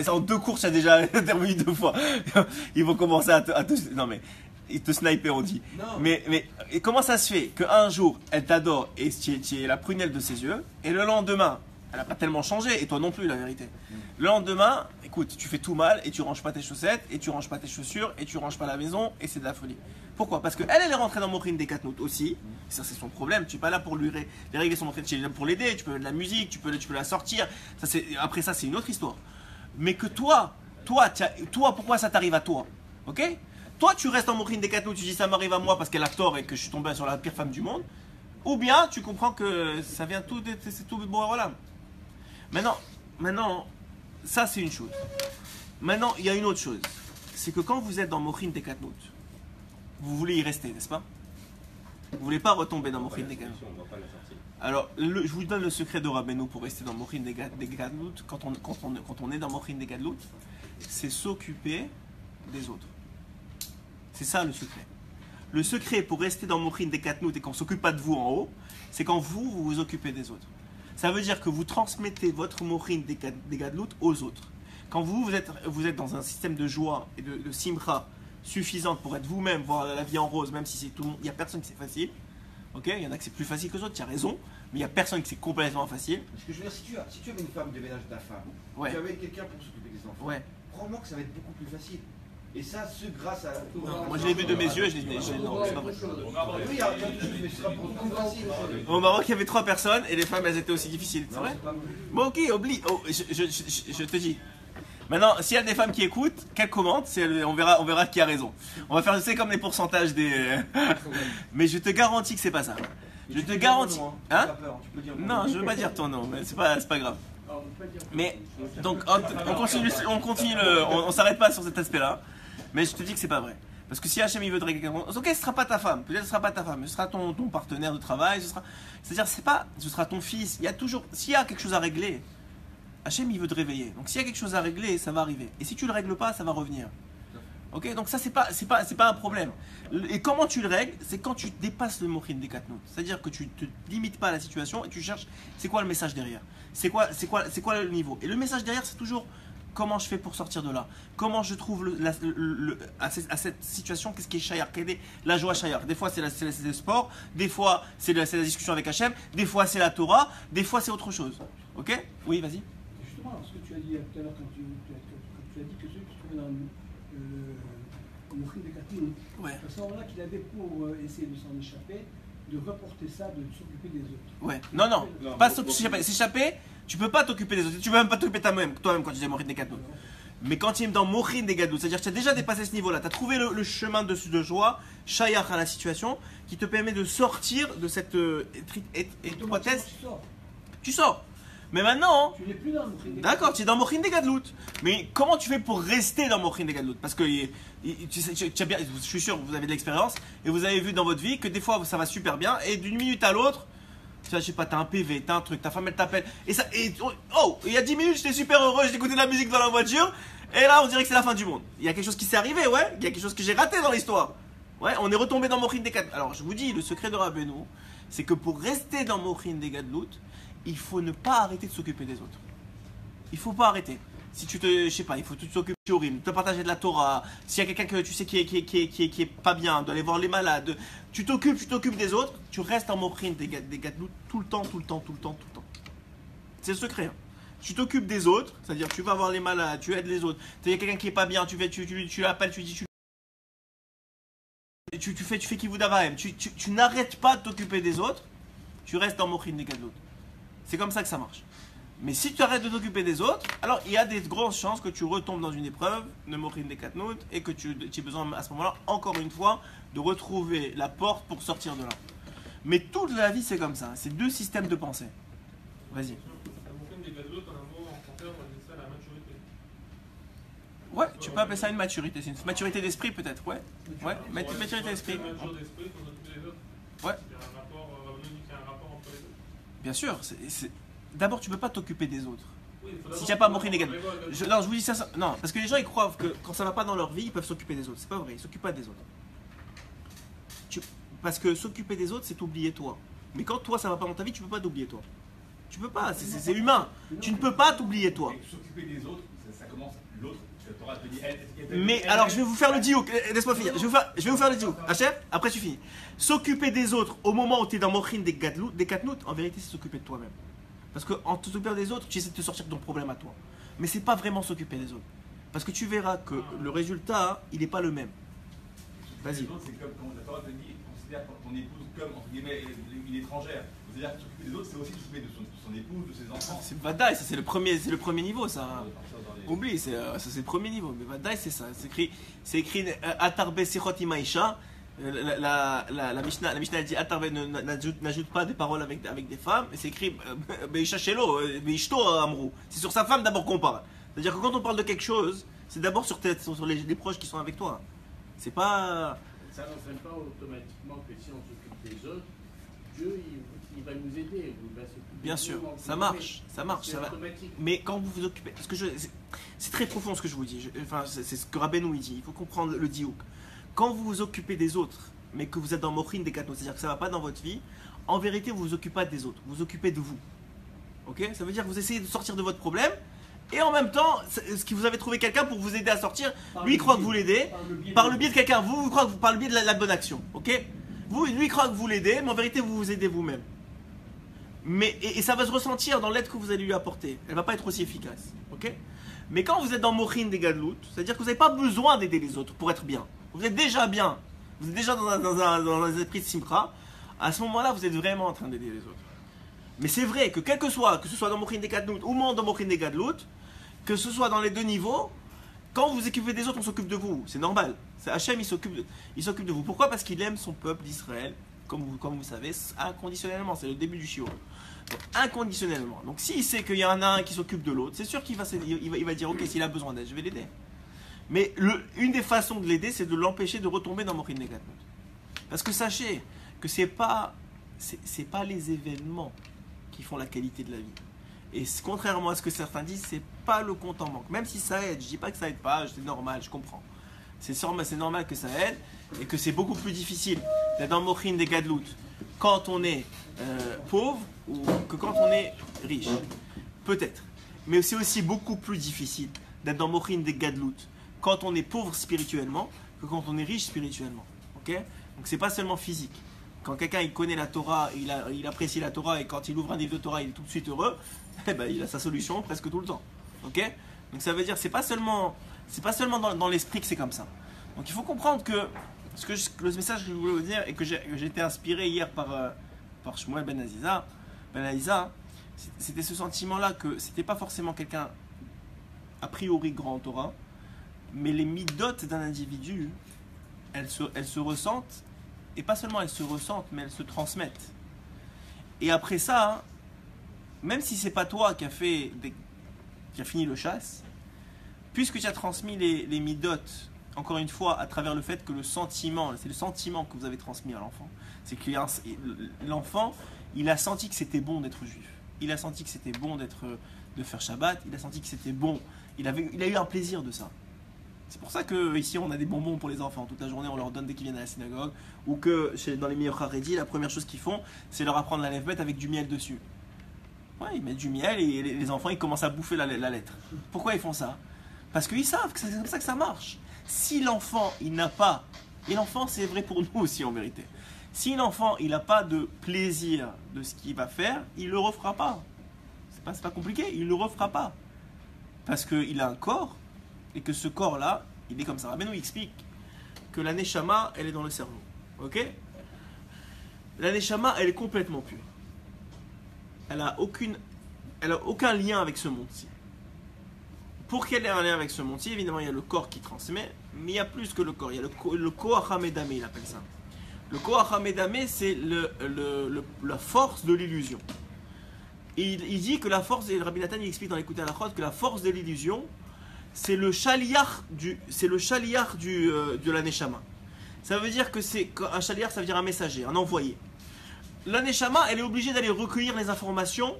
en 2 courses tu as déjà intervenu 2 fois. Ils vont commencer à te... Non mais... Ils te sniper on dit. Mais et comment ça se fait qu'un jour elle t'adore et tu es la prunelle de ses yeux et le lendemain elle n'a pas tellement changé et toi non plus la vérité. Le lendemain, écoute, tu fais tout mal et tu ranges pas tes chaussettes et tu ranges pas tes chaussures et tu ranges pas la maison et c'est de la folie. Pourquoi? Parce qu'elle est rentrée dans Mochin des Katnout aussi. Ça c'est son problème. Tu n'es pas là pour lui régler son entrée. Tu es là pour l'aider. Tu peux de la musique, tu peux la sortir. Après ça c'est une autre histoire. Mais que toi pourquoi ça t'arrive à toi? Ok? Toi tu restes en Mochin des Katnout, tu dis ça m'arrive à moi parce qu'elle a tort et que je suis tombé sur la pire femme du monde. Ou bien tu comprends que ça vient c'est tout bon voilà. Maintenant, ça c'est une chose. Maintenant, il y a une autre chose. C'est que quand vous êtes dans Mochin des Katnout, vous voulez y rester, n'est-ce pas? Vous voulez pas retomber dans Mochin des Katnout. Alors, je vous donne le secret de Rabbeinu pour rester dans Mochin des Katnout. Quand on est dans Mochin des Katnout, c'est s'occuper des autres. C'est ça le secret. Le secret pour rester dans Mochin des Katnout et qu'on ne s'occupe pas de vous en haut, c'est quand vous vous occupez des autres. Ça veut dire que vous transmettez votre morin des gadlout aux autres. Quand vous êtes dans un système de joie et de simcha suffisante pour être vous-même, voir la vie en rose, même si c'est tout le monde, il n'y a personne qui c'est facile. Ok, il y en a que c'est plus facile que les autres, tu as raison, mais il n'y a personne qui c'est complètement facile. Ce que je veux dire, si tu avais une femme de ménage de ta femme, Ouais. tu avais quelqu'un pour s'occuper des enfants, Ouais. crois-moi que ça va être beaucoup plus facile. Et ça, grâce à. Non, moi je l'ai vu de mes yeux, non, c'est pas vrai. Oui, il y a plein de choses, mais ce sera beaucoup plus facile. Au Maroc, il y avait 3 personnes et les femmes, elles étaient aussi difficiles. C'est Non, vrai? c'est pas vrai. Bon, ok, oublie. Oh, je te dis. Maintenant, s'il y a des femmes qui écoutent, qu'elles commentent, on verra qui a raison. On va faire, c'est comme les pourcentages des. Mais je te garantis que c'est pas ça. Je te garantis. Hein? Non, je veux pas dire ton nom, mais c'est pas grave. Mais donc on continue on s'arrête pas sur cet aspect-là. Mais je te dis que c'est pas vrai. Parce que si Hachem il veut te régler quelque chose, ok, ce sera pas ta femme, peut-être ce sera pas ta femme, ce sera ton partenaire de travail, c'est-à-dire ce sera ton fils. Il y a toujours, s'il y a quelque chose à régler, Hachem il veut te réveiller. Donc s'il y a quelque chose à régler, ça va arriver. Et si tu le règles pas, ça va revenir. Ok, donc ça c'est pas un problème. Et comment tu le règles? C'est quand tu dépasses le mochin des katnout. C'est-à-dire que tu te limites pas à la situation et tu cherches c'est quoi le message derrière. C'est quoi le niveau. Et le message derrière c'est toujours comment je fais pour sortir de là. Comment je trouve à cette situation qu'est-ce qui est shayar, quelle est la joie shayar. Des fois c'est le sport, des fois c'est la discussion avec Hachem, des fois c'est la Torah, des fois c'est autre chose. Ok? Oui, vas-y. Justement, ce que tu as dit tout à l'heure quand tu as dit que celui qui se trouvait dans le mochin des Katnout, Ouais. à ce moment-là qu'il avait pour essayer de s'en échapper, de reporter ça, de s'occuper des autres. Ouais. Non, pas s'échapper. S'échapper, tu peux pas t'occuper des autres. Tu peux même pas t'occuper toi-même quand tu dis mochin des gadlout. Mais quand tu es dans mochin des gadlout, c'est-à-dire que tu as déjà dépassé ce niveau-là, tu as trouvé le chemin de joie, shayach à la situation, qui te permet de sortir de cette étroitesse. Tu sors. Mais maintenant, Tu n'es plus dans le mochin des d'accord, tu es dans mochin des gadlout. Mais comment tu fais pour rester dans mochin des gadlout? Parce que je suis sûr que vous avez de l'expérience et vous avez vu dans votre vie que des fois ça va super bien et d'une minute à l'autre, je sais pas, t'as un PV, t'as un truc, ta femme elle t'appelle il y a 10 minutes j'étais super heureux, j'écoutais de la musique dans la voiture et là on dirait que c'est la fin du monde. Il y a quelque chose qui s'est arrivé, ouais, il y a quelque chose que j'ai raté dans l'histoire. Ouais, on est retombé dans mochin des gadlout. Alors je vous dis, le secret de Rabbeinu, c'est que pour rester dans mochin des gadlout, il faut ne pas arrêter de s'occuper des autres. Il faut pas arrêter. Si tu je sais pas, il faut que tu t'occupes de Shurim, de partager de la Torah. S'il y a quelqu'un que tu sais qui est pas bien, d'aller voir les malades, tu t'occupes des autres, tu restes en mochin des gadlout tout le temps. C'est le secret. Hein. Tu t'occupes des autres, c'est-à-dire tu vas voir les malades, tu aides les autres. Il y a quelqu'un qui est pas bien, tu l'appelles, tu dis tu fais kivudavahem. Tu n'arrêtes pas de t'occuper des autres, tu restes en mochin des gadlout. C'est comme ça que ça marche. Mais si tu arrêtes de t'occuper des autres, alors il y a des grandes chances que tu retombes dans une épreuve de mochin des katnout et que tu aies besoin à ce moment-là, encore une fois, de retrouver la porte pour sortir de là. Mais toute la vie c'est comme ça, c'est 2 systèmes de pensée. Vas-y. La mochin des gadlout, en un mot en français, on va dire ça la maturité. Ouais, tu peux appeler ça une maturité, c'est une maturité d'esprit peut-être, ouais. Ouais, maturité d'esprit. C'est une maturité d'esprit pour s'occuper des autres. Ouais. Il y a un rapport, entre les deux. Bien sûr, d'abord tu peux pas t'occuper des autres. Oui, il faut Si d'abord tu n'as pas qu'on mochin des gadlout. prévoit Non, je vous dis ça, non, parce que les gens ils croient que quand ça va pas dans leur vie, ils peuvent s'occuper des autres. C'est pas vrai, ils s'occupent pas des autres. Parce que s'occuper des autres, c'est t'oublier toi. Mais quand toi ça va pas dans ta vie, tu peux pas t'oublier toi. Tu peux pas, c'est humain. Tu ne peux pas t'oublier toi. Et s'occuper des autres, ça commence l'autre. T'auras te dit, Mais alors je vais vous faire le diouk. Laisse-moi finir. Je vais vous faire le diouk. Hachef, après tu finis. S'occuper des autres au moment où tu es dans mochin des katnout, en vérité c'est s'occuper de toi-même. Parce qu'en t'occupant des autres, tu essaies de te sortir de ton problème à toi. Mais c'est pas vraiment s'occuper des autres. Parce que tu verras que le résultat, il n'est pas le même. Vas-y. Les autres, c'est comme quand la Torah te dit, considère ton épouse comme, entre guillemets, une étrangère. C'est-à-dire que s'occuper des autres, c'est aussi s'occuper de son épouse, de ses enfants. C'est Vadaï, ça c'est le premier niveau ça. Oublie, ça c'est le premier niveau. Mais Vadaï c'est ça. C'est écrit Atarbe Sichot Imaisha. La Mishnah elle dit Atarbe n'ajoute pas des paroles avec des femmes. Et c'est écrit Beisha Shelo, Beishto Amrou. C'est sur sa femme d'abord qu'on parle. C'est-à-dire que quand on parle de quelque chose, c'est d'abord sur les proches qui sont avec toi. C'est pas. Ça n'entraîne pas automatiquement que si on s'occupe des autres, Dieu il va nous aider. Il va s'occuper Bien de sûr, nous, ça marche, ça marche. C'est automatique. Mais quand vous vous occupez, parce que c'est très profond ce que je vous dis. C'est ce que Rabbeinu il dit. Il faut comprendre le diouk. Quand vous vous occupez des autres, mais que vous êtes dans mochin des katnout, c'est-à-dire que ça ne va pas dans votre vie, en vérité vous vous occupez pas des autres, vous vous occupez de vous. Ok, ça veut dire que vous essayez de sortir de votre problème. Et en même temps, ce que vous avez trouvé quelqu'un pour vous aider à sortir, lui il croit que vous l'aidez par le biais de quelqu'un, vous croyez que vous par le biais de la bonne action, ok? Lui croit que vous l'aidez, mais en vérité vous vous aidez vous-même. Et ça va se ressentir dans l'aide que vous allez lui apporter. Elle va pas être aussi efficace, ok? Mais quand vous êtes dans Mochin des Gadlout, c'est-à-dire que vous n'avez pas besoin d'aider les autres pour être bien. Vous êtes déjà bien, vous êtes déjà dans un esprit de Simcha. À ce moment-là, vous êtes vraiment en train d'aider les autres. Mais c'est vrai que que ce soit dans Mochin des Gadlout ou moins dans Mochin des Gadlout, que ce soit dans les deux niveaux, quand vous vous occupez des autres, on s'occupe de vous. C'est normal. Hachem, il s'occupe de vous. Pourquoi? Parce qu'il aime son peuple d'Israël, comme vous savez, inconditionnellement. C'est le début du shiur. Donc, inconditionnellement. Donc s'il sait qu'il y en a un qui s'occupe de l'autre, c'est sûr qu'il va dire, ok, s'il a besoin d'aide, je vais l'aider. Mais une des façons de l'aider, c'est de l'empêcher de retomber dans Mochin des Gadlout. Parce que sachez que c'est pas les événements qui font la qualité de la vie. Et contrairement à ce que certains disent, c'est pas le compte en banque. Même si ça aide, je dis pas que ça aide pas, c'est normal, je comprends. C'est normal que ça aide et que c'est beaucoup plus difficile d'être dans Mochin des Gadlout quand on est pauvre ou que quand on est riche. Peut-être. Mais c'est aussi beaucoup plus difficile d'être dans Mochin des Gadlout quand on est pauvre spirituellement que quand on est riche spirituellement. Ok? Donc c'est pas seulement physique. Quand quelqu'un il connaît la Torah, il apprécie la Torah et quand il ouvre un livre de Torah, il est tout de suite heureux, eh ben, il a sa solution presque tout le temps. Ok? Donc ça veut dire c'est pas seulement dans l'esprit que c'est comme ça. Donc il faut comprendre que le message que je voulais vous dire et que j'ai été inspiré hier par Shmuel Ben Aziza, c'était ce sentiment-là que c'était pas forcément quelqu'un a priori grand en Torah, mais les midotes d'un individu, elles se ressentent. Et pas seulement elles se ressentent, mais elles se transmettent. Et après ça, même si c'est pas toi qui a fini le chasse, puisque tu as transmis les midotes, encore une fois, à travers le fait que c'est le sentiment que vous avez transmis à l'enfant. C'est que l'enfant, il a senti que c'était bon d'être juif. Il a senti que c'était bon de faire Shabbat. Il a senti que c'était bon. Il a eu un plaisir de ça. C'est pour ça qu'ici on a des bonbons pour les enfants. Toute la journée on leur donne dès qu'ils viennent à la synagogue. Ou que dans les meilleurs Haredi, la première chose qu'ils font, c'est leur apprendre la lèvre avec du miel dessus. Ouais, ils mettent du miel et les enfants ils commencent à bouffer la lettre. Pourquoi ils font ça? Parce qu'ils savent que c'est comme ça que ça marche. Si l'enfant il n'a pas, et l'enfant c'est vrai pour nous aussi en vérité, si l'enfant il n'a pas de plaisir de ce qu'il va faire, il ne le refera pas. C'est pas compliqué, il ne le refera pas. Parce qu'il a un corps. Et que ce corps-là, il est comme ça. Rabbeinu explique que la Neshama, elle est dans le cerveau. Ok? La Neshama, elle est complètement pure. Elle a aucun lien avec ce monde-ci. Pour qu'elle ait un lien avec ce monde-ci, évidemment, il y a le corps qui transmet, mais il y a plus que le corps. Il y a le Koach HaMedame, il appelle ça. Le Koach HaMedame, c'est la force de l'illusion. Et il dit que la force, et le Rabbi Nathan il explique dans l'écoute à la Chod, que la force de l'illusion, c'est le chaliar de la Neshama. Ça veut dire que un chaliar, ça veut dire un messager, un envoyé. La Neshama, elle est obligée d'aller recueillir les informations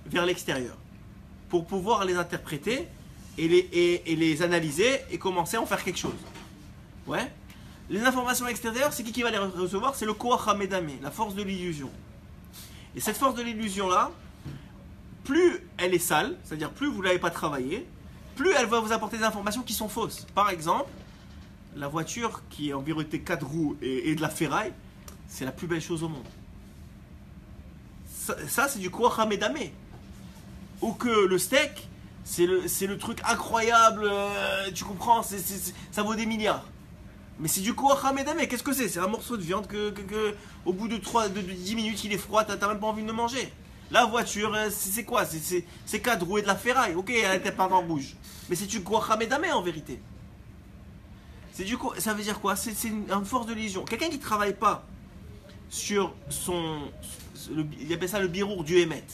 vers l'extérieur pour pouvoir les interpréter et les analyser et commencer à en faire quelque chose. Ouais. Les informations extérieures, c'est qui va les recevoir? C'est le Koach HaMedame, la force de l'illusion. Et cette force de l'illusion-là, plus elle est sale, c'est-à-dire plus vous ne l'avez pas travaillée, plus elle va vous apporter des informations qui sont fausses. Par exemple, la voiture qui est en vérité 4 roues et de la ferraille, c'est la plus belle chose au monde. Ça c'est du Koach HaMedame. Ou que le steak, c'est le truc incroyable, tu comprends, ça vaut des milliards. Mais c'est du Koach HaMedame, qu'est-ce que c'est? C'est un morceau de viande que au bout de 10 minutes, il est froid, t'as même pas envie de le manger. La voiture, c'est quoi? C'est 4 roues et de la ferraille. Ok, elle était peinte en rouge. Mais c'est du Koach HaMedame en vérité. Ça veut dire quoi? C'est une force de l'illusion. Quelqu'un qui ne travaille pas sur il appelle ça le birour du Hémet,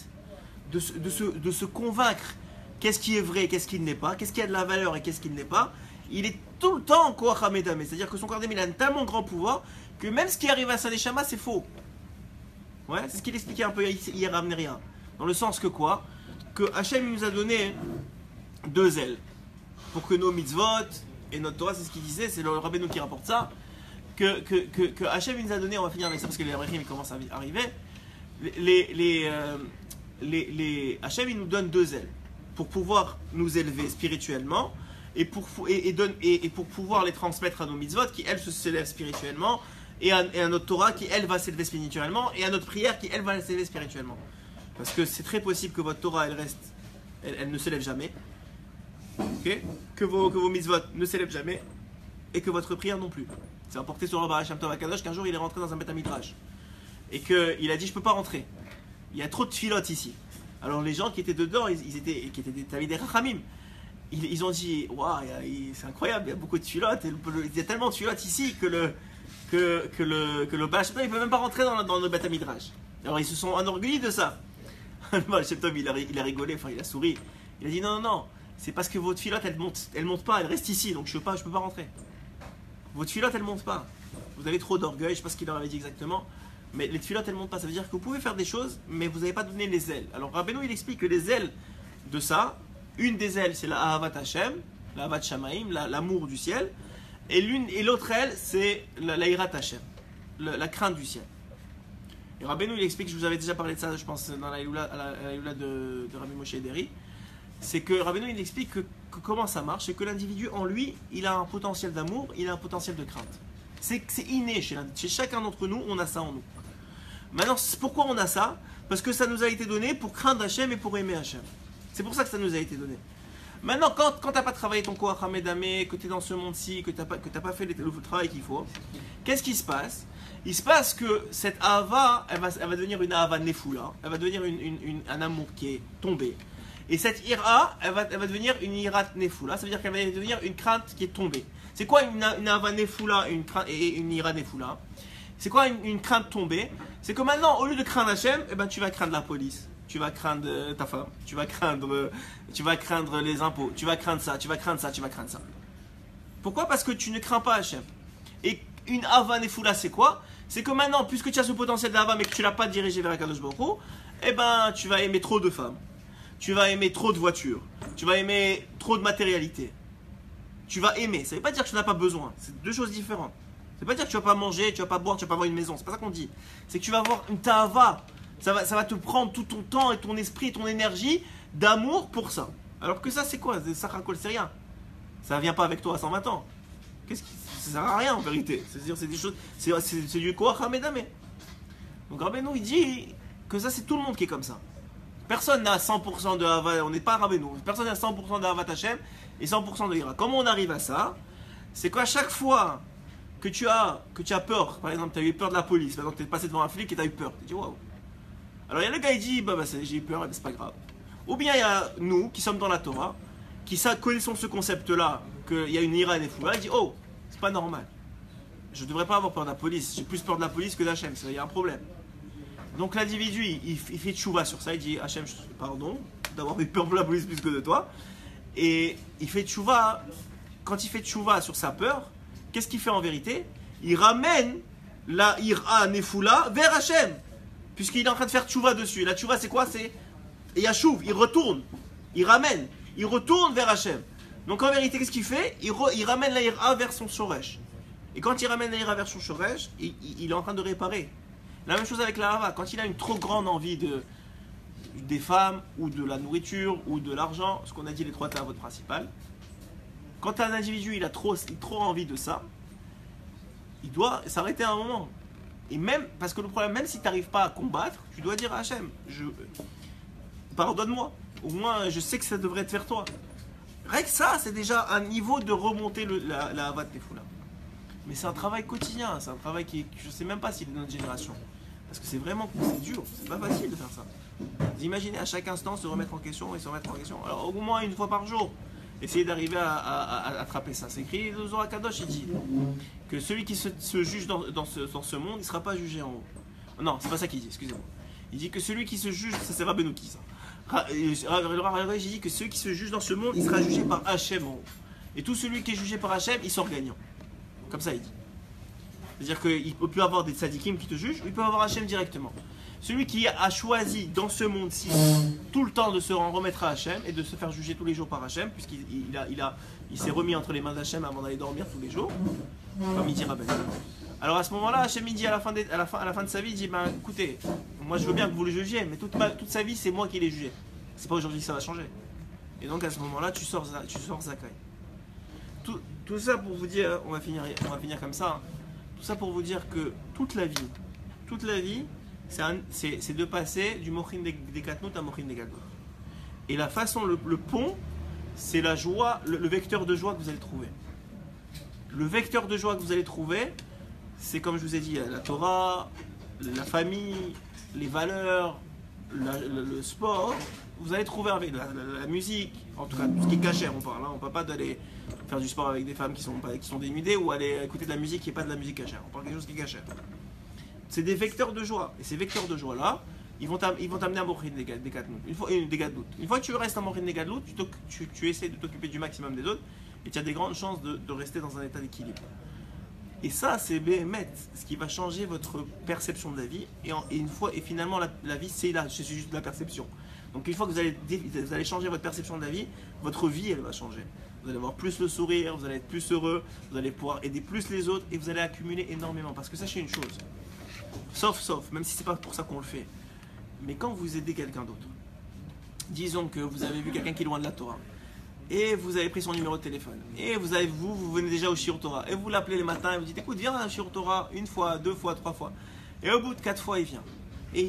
de se convaincre qu'est-ce qui est vrai et qu'est-ce qui ne l'est pas, qu'est-ce qui a de la valeur et qu'est-ce qui ne l'est pas, il est tout le temps en Koach HaMedame. C'est-à-dire que son Koach HaMedame, il a un tellement grand pouvoir que même ce qui arrive à sa Neshama, c'est faux. Ouais, c'est ce qu'il expliquait un peu hier à Amneria. Dans le sens que quoi? Que Hachem nous a donné 2 ailes. Pour que nos mitzvot et notre Torah, c'est ce qu'il disait, c'est le Rabbeinu qui rapporte ça, que Hachem nous a donné, on va finir avec ça parce que les Abraham commencent à arriver, Hachem, il nous donne deux ailes pour pouvoir nous élever spirituellement et pour pouvoir les transmettre à nos mitzvot qui, elles, s'élèvent spirituellement et à notre Torah qui, elle, va s'élever spirituellement et à notre prière qui, elle, va s'élever spirituellement. Parce que c'est très possible que votre Torah, elle ne s'élève jamais. Okay? Que vos mitzvot ne s'élèvent jamais et que votre prière non plus. C'est rapporté sur le Baruch Shem Tov HaKadosh qu'un jour il est rentré dans un Beth Midrash et qu'il a dit je peux pas rentrer. Il y a trop de filotes ici. Alors les gens qui étaient dedans, qui étaient des Rachamim, ils ont dit waouh, c'est incroyable, il y a beaucoup de filotes, il y a tellement de filotes ici que le Baruch Shem Tov il peut même pas rentrer dans le Beth Midrash. Alors ils se sont enorgueillis de ça. Le Baruch Shem Tov il a rigolé, enfin il a souri. Il a dit non. C'est parce que votre filote, elle monte pas, elle reste ici, donc je peux pas rentrer. Votre filote, elle monte pas. Vous avez trop d'orgueil, je sais pas ce qu'il leur avait dit exactement, mais les filotes, elles montent pas. Ça veut dire que vous pouvez faire des choses, mais vous n'avez pas donné les ailes. Alors Rabbeinu, il explique que les ailes de ça, une des ailes, c'est la Ahavat Hashem, la Ahavat Shamaim, l'amour du ciel, et l'autre aile, c'est la Hirat Hashem, la crainte du ciel. Et Rabbeinu, il explique, je vous avais déjà parlé de ça, je pense, dans la Iloula de Rabbi Moshe Ederi. C'est que Rabbeinu il explique que comment ça marche, c'est que l'individu en lui, il a un potentiel d'amour, il a un potentiel de crainte. C'est inné chez chacun d'entre nous, on a ça en nous. Maintenant, pourquoi on a ça? Parce que ça nous a été donné pour craindre Hachem et pour aimer Hachem. C'est pour ça que ça nous a été donné. Maintenant, quand tu n'as pas travaillé ton Koach HaMedameh, que tu es dans ce monde-ci, que tu n'as pas fait le travail qu'il faut, qu'est-ce qui se passe? Il se passe que cette Ahava, elle va devenir une Ahava Nefula, elle va devenir un amour qui est tombé. Et cette ira, elle va devenir une ira nefula, ça veut dire qu'elle va devenir une crainte qui est tombée. C'est quoi une ava nefula et une ira nefula? C'est quoi une crainte tombée? C'est que maintenant, au lieu de craindre Hachem, tu vas craindre la police, tu vas craindre ta femme, tu vas craindre les impôts, tu vas craindre ça. Pourquoi? Parce que tu ne crains pas Hachem. Et une ava nefula, c'est quoi? C'est que maintenant, puisque tu as ce potentiel d'ava, mais que tu ne l'as pas dirigé vers Akadosh Baruch Hu, tu vas aimer trop de femmes. Tu vas aimer trop de voitures, tu vas aimer trop de matérialité. Tu vas aimer, ça ne veut pas dire que tu n'as pas besoin, c'est deux choses différentes. Ça ne veut pas dire que tu ne vas pas manger, tu ne vas pas boire, tu ne vas pas avoir une maison, c'est pas ça qu'on dit. C'est que tu vas avoir une ta'ava, ça va te prendre tout ton temps et ton esprit et ton énergie d'amour pour ça. Alors que ça c'est quoi? Ça racole, c'est rien. Ça ne vient pas avec toi à 120 ans. Ça ne sert à rien en vérité. C'est-à-dire c'est des choses, c'est du Koach HaMedameh. Donc Rabbeinu il dit que ça c'est tout le monde qui est comme ça. Personne n'a 100% de Hava, on n'est pas Rabbeinu. Personne n'a 100% de Havat Hashem et 100% de Hira. Comment on arrive à ça? C'est qu'à chaque fois que tu as peur, par exemple, tu as eu peur de la police, par exemple, tu es passé devant un flic et tu as eu peur. Tu dis waouh. Alors il y a le gars, il dit j'ai eu peur, c'est pas grave. Ou bien il y a nous qui sommes dans la Torah, qui connaissons ce concept-là, qu'il y a une Hira et des foulas, il dit oh, c'est pas normal. Je ne devrais pas avoir peur de la police. J'ai plus peur de la police que d'Hachem, il y a un problème. Donc l'individu, il fait tchouva sur ça, il dit Hachem, pardon d'avoir eu peur de la police plus que de toi. Et il fait tchouva, quand il fait tchouva sur sa peur, qu'est-ce qu'il fait en vérité? Il ramène la ira nefula vers Hachem, puisqu'il est en train de faire tchouva dessus. Et la tchouva c'est quoi? C'est yachouv, il retourne, il retourne vers Hachem. Donc en vérité, qu'est-ce qu'il fait? Il ramène la ira vers son shoresh. Et quand il ramène la ira vers son shoresh, il est en train de réparer. La même chose avec la hava. Quand il a une trop grande envie des femmes, ou de la nourriture, ou de l'argent, ce qu'on a dit les trois ta'avot principales, quand un individu il a trop envie de ça, il doit s'arrêter à un moment. Et même, parce que le problème, même si tu n'arrives pas à combattre, tu dois dire à Hachem, pardonne-moi. Au moins, je sais que ça devrait être vers toi. Rien que ça, c'est déjà un niveau de remonter la hava de Nefula. Mais c'est un travail quotidien, c'est un travail qui, je ne sais même pas s'il est de notre génération. Parce que c'est vraiment, c'est dur, c'est pas facile de faire ça. Vous imaginez à chaque instant se remettre en question et se remettre en question. Alors au moins une fois par jour, essayez d'arriver à attraper ça. C'est écrit dans Zohar Kadosh, il dit que celui qui se juge dans ce monde, il ne sera pas jugé en haut. Non, c'est pas ça qu'il dit, excusez-moi. Il dit que celui qui se juge, ça c'est Rabbeinu qui ça. Il dit que celui qui se juge dans ce monde, il sera jugé par Hachem en haut. Et tout celui qui est jugé par Hachem, il sort gagnant. Comme ça il dit. C'est-à-dire qu'il peut y avoir des tzadikim qui te jugent, ou il peut avoir Hachem directement. Celui qui a choisi dans ce monde-ci tout le temps de se remettre à Hachem et de se faire juger tous les jours par Hachem, puisqu'il s'est remis entre les mains d'Hachem avant d'aller dormir tous les jours, comme il dit Rabbeinu. Alors à ce moment-là, Hachem il dit à la fin de sa vie, il dit ben écoutez, moi je veux bien que vous le jugiez, mais toute sa vie c'est moi qui l'ai jugé. C'est pas aujourd'hui que ça va changer. Et donc à ce moment-là, tu sors Zakai. Tout ça pour vous dire, on va finir comme ça. Tout ça pour vous dire que toute la vie, c'est de passer du Mochin des Katnout à Mochin des Gadlut. Et la façon, le pont, c'est la joie, le vecteur de joie que vous allez trouver. Le vecteur de joie que vous allez trouver, c'est comme je vous ai dit, la Torah, la famille, les valeurs, le sport. Vous allez trouver avec la musique, en tout cas tout ce qui est cachère, on parle. Hein, on ne parle pas d'aller faire du sport avec des femmes qui sont dénudées ou aller écouter de la musique qui n'est pas de la musique cachère. On parle de quelque chose qui est cachère. C'est des vecteurs de joie. Et ces vecteurs de joie-là, ils vont t'amener à Mochin des Gadlut. Une fois que tu restes à Mochin des Gadlut, tu essaies de t'occuper du maximum des autres et tu as des grandes chances de rester dans un état d'équilibre. Et ça, c'est Béhémet, ce qui va changer votre perception de la vie. Et finalement, la vie, c'est juste de la perception. Donc une fois que vous allez changer votre perception de la vie, votre vie, elle va changer. Vous allez avoir plus le sourire, vous allez être plus heureux, vous allez pouvoir aider plus les autres et vous allez accumuler énormément. Parce que sachez une chose, sauf, même si c'est pas pour ça qu'on le fait, mais quand vous aidez quelqu'un d'autre, disons que vous avez vu quelqu'un qui est loin de la Torah, et vous avez pris son numéro de téléphone, et vous venez déjà au Shiur Torah, et vous l'appelez le matin, et vous dites écoute, viens à Shiur Torah une fois, 2 fois, 3 fois, et au bout de 4 fois, il vient, et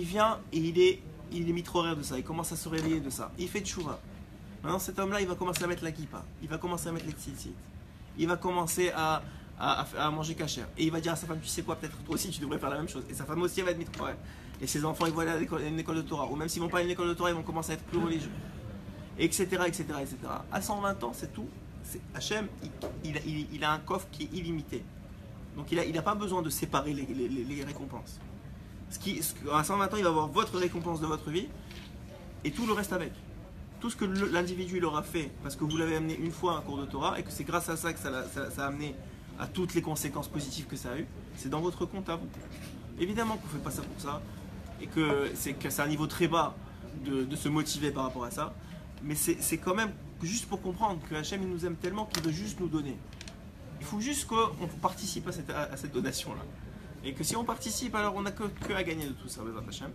il est mitroraire de ça, il commence à se réveiller de ça, il fait tchouva. Maintenant, cet homme-là, il va commencer à mettre la kippa, il va commencer à mettre les tzitzit, il va commencer à manger cachère, et il va dire à sa femme, tu sais quoi, peut-être toi aussi tu devrais faire la même chose, et sa femme aussi elle va être mitroraire, et ses enfants ils vont aller à une école de Torah, ou même s'ils vont pas à une école de Torah, ils vont commencer à être plus religieux, etc., etc., etc. À 120 ans, c'est tout. Hachem, il a un coffre qui est illimité. Donc il n'a pas besoin de séparer les récompenses. À 120 ans, il va avoir votre récompense de votre vie et tout le reste avec. Tout ce que l'individu il aura fait parce que vous l'avez amené une fois à un cours de Torah et que c'est grâce à ça que ça a amené à toutes les conséquences positives que ça a eu, c'est dans votre compte à vous. Évidemment qu'on ne fait pas ça pour ça et que c'est un niveau très bas de se motiver par rapport à ça. Mais c'est quand même juste pour comprendre que Hachem il nous aime tellement qu'il veut juste nous donner. Il faut juste qu'on participe à cette donation-là. Et que si on participe, alors on n'a que à gagner de tout ça, Bezrat Hachem.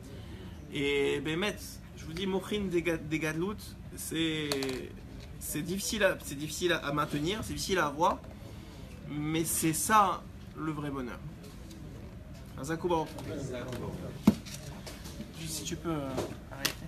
Et Béhémet, je vous dis, Mochin des Gadlut, c'est difficile à maintenir, c'est difficile à avoir, mais c'est ça le vrai bonheur. Si tu peux arrêter.